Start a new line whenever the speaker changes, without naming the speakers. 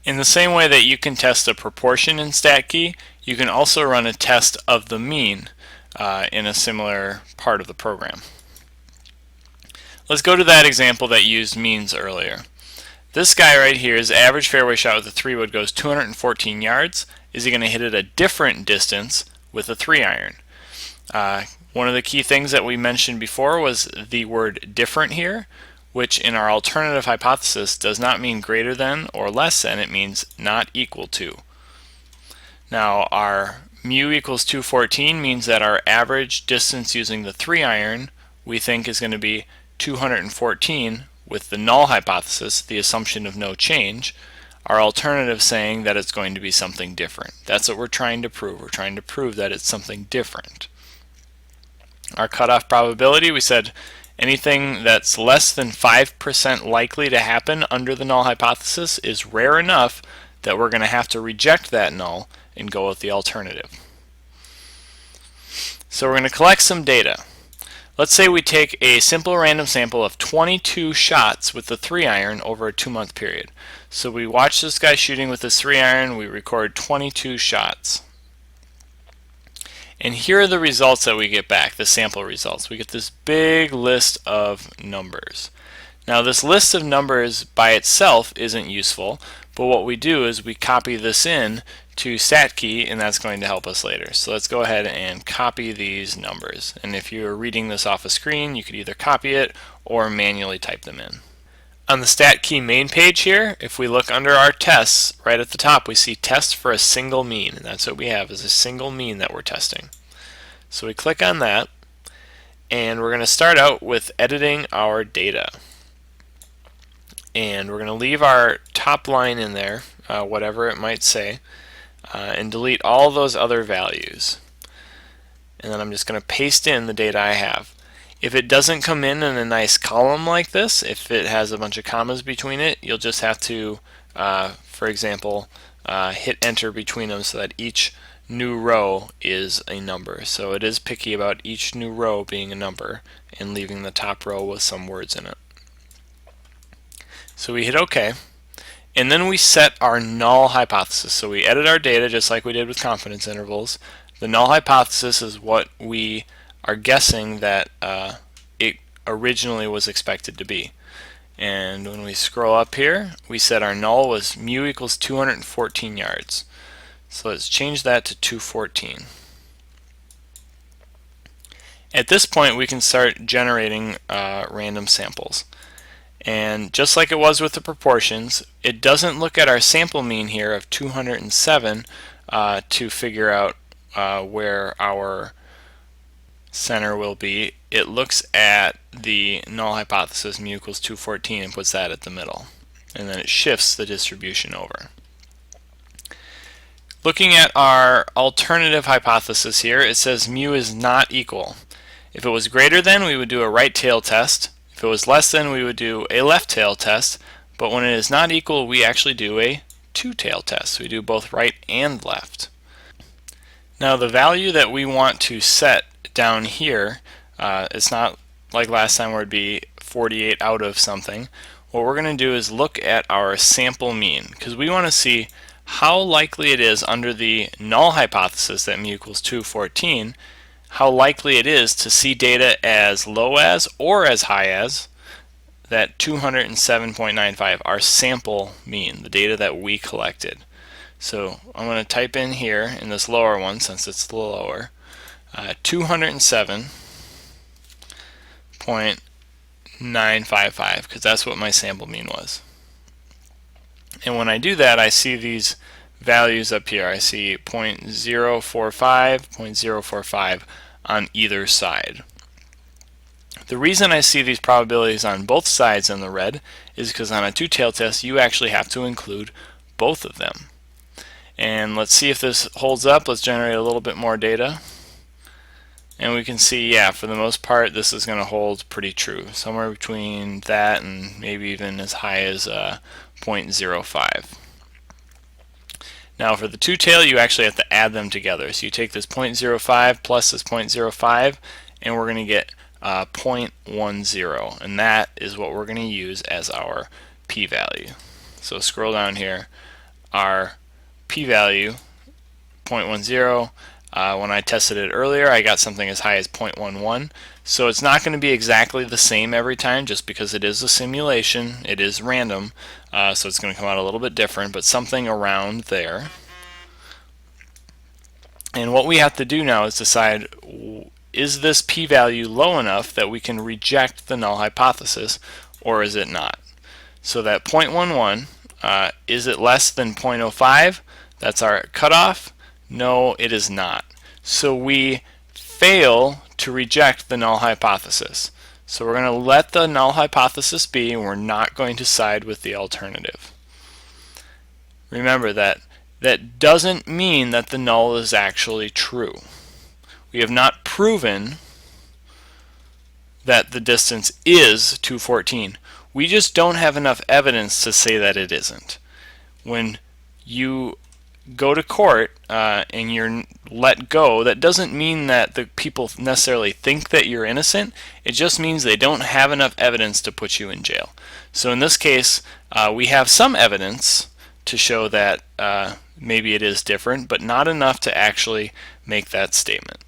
In the same way that you can test a proportion in StatKey, you can also run a test of the mean in a similar part of the program. Let's go to that example that used means earlier. This guy right here, his average fairway shot with a 3-wood goes 214 yards. Is he going to hit it a different distance with a 3-iron? One of the key things that we mentioned before was the word different here, which in our alternative hypothesis does not mean greater than or less than, it means not equal to. Now our mu equals 214 means that our average distance using the 3-iron we think is going to be 214 with the null hypothesis, the assumption of no change. Our alternative saying that it's going to be something different. That's what we're trying to prove. We're trying to prove that it's something different. Our cutoff probability, we said anything that's less than 5% likely to happen under the null hypothesis is rare enough that we're going to have to reject that null and go with the alternative. So we're going to collect some data. Let's say we take a simple random sample of 22 shots with the 3-iron over a 2-month period. So we watch this guy shooting with his 3-iron, we record 22 shots. And here are the results that we get back, the sample results. We get this big list of numbers. Now this list of numbers by itself isn't useful, but what we do is we copy this in to StatKey, and that's going to help us later. So let's go ahead and copy these numbers. And if you're reading this off a screen, you could either copy it or manually type them in. On the StatKey main page here, if we look under our tests, right at the top we see test for a single mean, and that's what we have, is a single mean that we're testing. So we click on that, and we're going to start out with editing our data. And we're going to leave our top line in there, whatever it might say, and delete all those other values. And then I'm just going to paste in the data I have. If it doesn't come in a nice column like this, if it has a bunch of commas between it, you'll just have to, for example, hit enter between them so that each new row is a number. So it is picky about each new row being a number and leaving the top row with some words in it. So we hit OK, and then we set our null hypothesis. So we edit our data just like we did with confidence intervals. The null hypothesis is what we are guessing that it originally was expected to be. And when we scroll up here, we said our null was mu equals 214 yards. So let's change that to 214. At this point, we can start generating random samples. And just like it was with the proportions, it doesn't look at our sample mean here of 207 to figure out where our center will be. It looks at the null hypothesis mu equals 214 and puts that at the middle. And then it shifts the distribution over. Looking at our alternative hypothesis here, it says mu is not equal. If it was greater than, we would do a right tail test. If it was less than, we would do a left tail test. But when it is not equal, we actually do a two-tail test. So we do both right and left. Now the value that we want to set down here, it's not like last time where it'd be 48 out of something. What we're going to do is look at our sample mean, because we want to see how likely it is under the null hypothesis that mu equals 214, how likely it is to see data as low as or as high as that 207.95, our sample mean, the data that we collected. So I'm going to type in here in this lower one, since it's the lower, 207.955, because that's what my sample mean was. And when I do that, I see these values up here. I see 0.045, 0.045 on either side. The reason I see these probabilities on both sides in the red is because on a two-tailed test you actually have to include both of them. And let's see if this holds up. Let's generate a little bit more data. And we can see, yeah, for the most part this is going to hold pretty true. Somewhere between that and maybe even as high as 0.05. Now for the two-tail, you actually have to add them together. So you take this 0.05 plus this 0.05, and we're going to get 0.10, and that is what we're going to use as our p-value. So scroll down here. our p-value 0.10. When I tested it earlier, I got something as high as 0.11. So it's not going to be exactly the same every time, just because it is a simulation. It is random, so it's going to come out a little bit different, but something around there. And what we have to do now is decide, is this p-value low enough that we can reject the null hypothesis, or is it not? So that 0.11, is it less than 0.05? That's our cutoff. No, it is not. So we fail to reject the null hypothesis. So we're going to let the null hypothesis be, and we're not going to side with the alternative. Remember that that doesn't mean that the null is actually true. We have not proven that the distance is 214. We just don't have enough evidence to say that it isn't. When you go to court and you're let go, that doesn't mean that the people necessarily think that you're innocent. It just means they don't have enough evidence to put you in jail. So in this case, we have some evidence to show that maybe it is different, but not enough to actually make that statement.